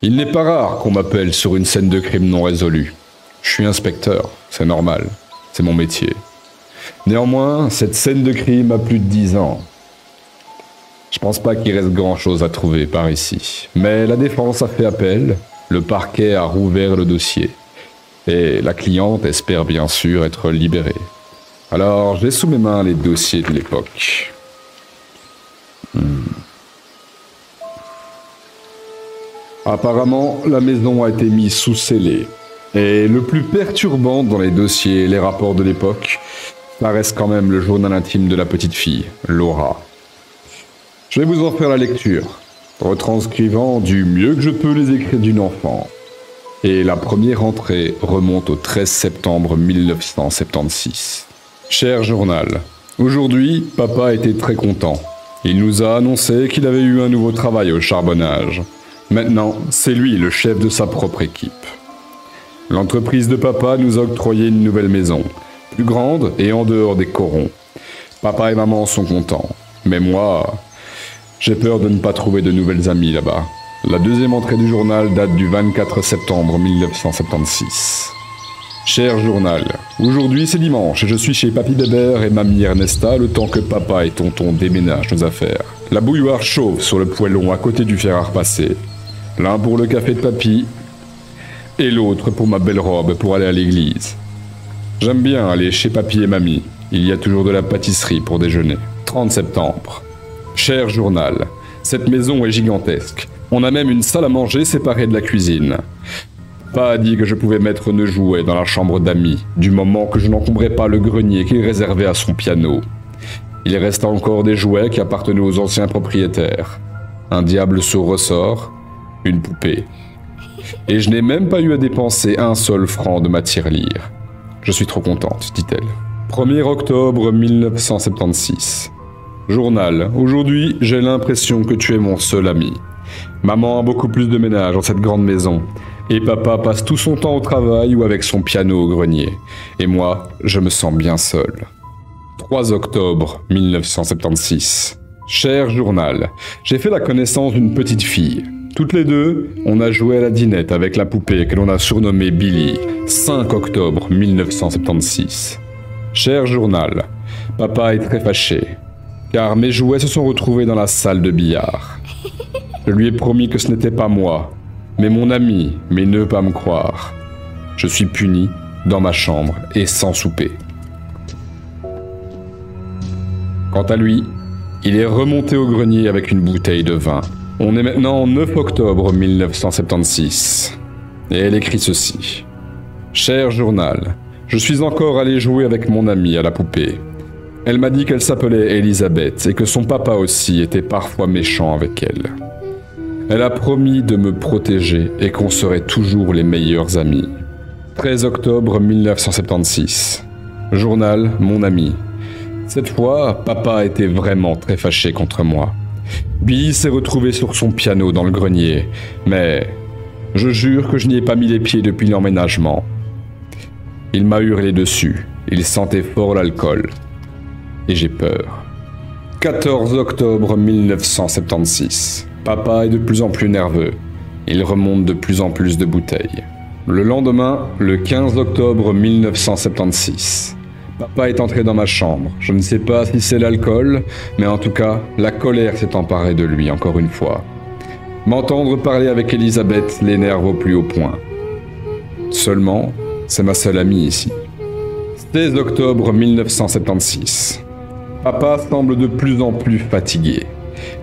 Il n'est pas rare qu'on m'appelle sur une scène de crime non résolue. Je suis inspecteur, c'est normal, c'est mon métier. Néanmoins, cette scène de crime a plus de 10 ans. Je pense pas qu'il reste grand-chose à trouver par ici. Mais la défense a fait appel, le parquet a rouvert le dossier. Et la cliente espère bien sûr être libérée. Alors, j'ai sous mes mains les dossiers de l'époque. Apparemment, la maison a été mise sous scellé. Et le plus perturbant dans les dossiers et les rapports de l'époque, ça reste quand même le journal intime de la petite fille, Laura. Je vais vous en faire la lecture, retranscrivant du mieux que je peux les écrits d'une enfant. Et la première entrée remonte au 13 septembre 1976. Cher journal, aujourd'hui, papa était très content. Il nous a annoncé qu'il avait eu un nouveau travail au charbonnage. Maintenant, c'est lui le chef de sa propre équipe. L'entreprise de papa nous a octroyé une nouvelle maison, plus grande et en dehors des corons. Papa et maman sont contents, mais moi, j'ai peur de ne pas trouver de nouvelles amies là-bas. La deuxième entrée du journal date du 24 septembre 1976. Cher journal, aujourd'hui c'est dimanche et je suis chez Papy Bébert et Mamie Ernesta le temps que papa et tonton déménagent nos affaires. La bouilloire chauffe sur le poêlon à côté du fer à repasser. L'un pour le café de papy et l'autre pour ma belle robe pour aller à l'église. J'aime bien aller chez papy et mamie. Il y a toujours de la pâtisserie pour déjeuner. 30 septembre. Cher journal, cette maison est gigantesque. On a même une salle à manger séparée de la cuisine. Papa a dit que je pouvais mettre nos jouets dans la chambre d'amis, du moment que je n'encombrais pas le grenier qu'il réservait à son piano. Il reste encore des jouets qui appartenaient aux anciens propriétaires. Un diable sur ressort, une poupée. Et je n'ai même pas eu à dépenser un seul franc de ma tirelire. Je suis trop contente, dit-elle. 1er octobre 1976. Journal, aujourd'hui, j'ai l'impression que tu es mon seul ami. Maman a beaucoup plus de ménage dans cette grande maison. Et papa passe tout son temps au travail ou avec son piano au grenier. Et moi, je me sens bien seul. 3 octobre 1976. Cher journal, j'ai fait la connaissance d'une petite fille. Toutes les deux, on a joué à la dinette avec la poupée que l'on a surnommée Billy. 5 octobre 1976. Cher journal, papa est très fâché, car mes jouets se sont retrouvés dans la salle de billard. Je lui ai promis que ce n'était pas moi, mais mon ami, mais ne pas me croire. Je suis puni dans ma chambre et sans souper. Quant à lui, il est remonté au grenier avec une bouteille de vin. On est maintenant en 9 octobre 1976. Et elle écrit ceci. Cher journal, je suis encore allé jouer avec mon amie à la poupée. Elle m'a dit qu'elle s'appelait Elisabeth et que son papa aussi était parfois méchant avec elle. Elle a promis de me protéger et qu'on serait toujours les meilleurs amis. 13 octobre 1976. Journal, mon ami. Cette fois, papa était vraiment très fâché contre moi. Billy s'est retrouvé sur son piano dans le grenier, mais je jure que je n'y ai pas mis les pieds depuis l'emménagement. Il m'a hurlé dessus, il sentait fort l'alcool, et j'ai peur. 14 octobre 1976. Papa est de plus en plus nerveux, il remonte de plus en plus de bouteilles. Le lendemain, le 15 octobre 1976. Papa est entré dans ma chambre. Je ne sais pas si c'est l'alcool, mais en tout cas, la colère s'est emparée de lui encore une fois. M'entendre parler avec Elisabeth l'énerve au plus haut point. Seulement, c'est ma seule amie ici. 16 octobre 1976. Papa semble de plus en plus fatigué.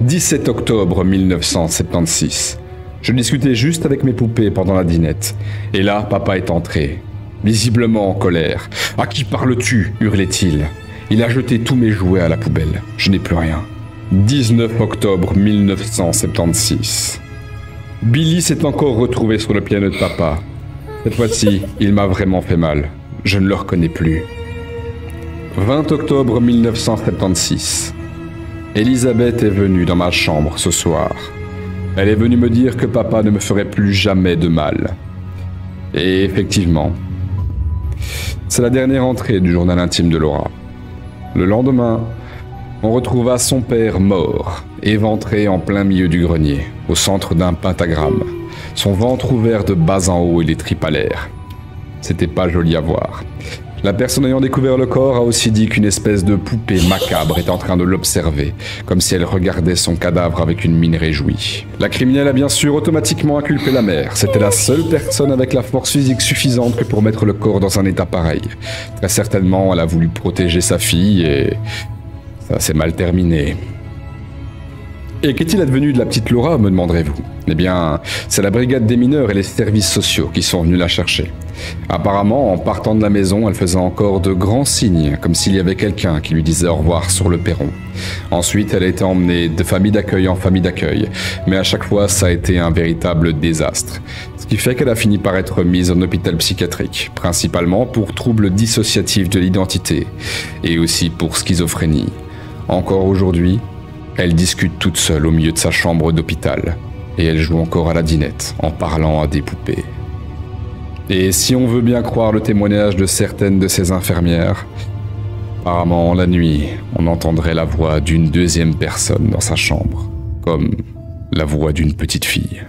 17 octobre 1976. Je discutais juste avec mes poupées pendant la dînette. Et là, papa est entré. Visiblement en colère. « À qui parles-tu » hurlait-il. Il a jeté tous mes jouets à la poubelle. Je n'ai plus rien. 19 octobre 1976. Billy s'est encore retrouvé sur le piano de papa. Cette fois-ci, il m'a vraiment fait mal. Je ne le reconnais plus. 20 octobre 1976. Elisabeth est venue dans ma chambre ce soir. Elle est venue me dire que papa ne me ferait plus jamais de mal. Et effectivement, c'est la dernière entrée du journal intime de Laura. Le lendemain, on retrouva son père mort, éventré en plein milieu du grenier, au centre d'un pentagramme. son ventre ouvert de bas en haut et les tripes à l'air. C'était pas joli à voir. La personne ayant découvert le corps a aussi dit qu'une espèce de poupée macabre était en train de l'observer, comme si elle regardait son cadavre avec une mine réjouie. La criminelle a bien sûr automatiquement inculpé la mère. C'était la seule personne avec la force physique suffisante que pour mettre le corps dans un état pareil. Très certainement, elle a voulu protéger sa fille et ça s'est mal terminé. Et qu'est-il advenu de la petite Laura, me demanderez-vous? Eh bien, c'est la brigade des mineurs et les services sociaux qui sont venus la chercher. Apparemment, en partant de la maison, elle faisait encore de grands signes, comme s'il y avait quelqu'un qui lui disait au revoir sur le perron. Ensuite, elle a été emmenée de famille d'accueil en famille d'accueil, mais à chaque fois, ça a été un véritable désastre. Ce qui fait qu'elle a fini par être mise en hôpital psychiatrique, principalement pour troubles dissociatifs de l'identité, et aussi pour schizophrénie. Encore aujourd'hui, elle discute toute seule au milieu de sa chambre d'hôpital, et elle joue encore à la dinette en parlant à des poupées. Et si on veut bien croire le témoignage de certaines de ces infirmières, apparemment la nuit, on entendrait la voix d'une deuxième personne dans sa chambre, comme la voix d'une petite fille.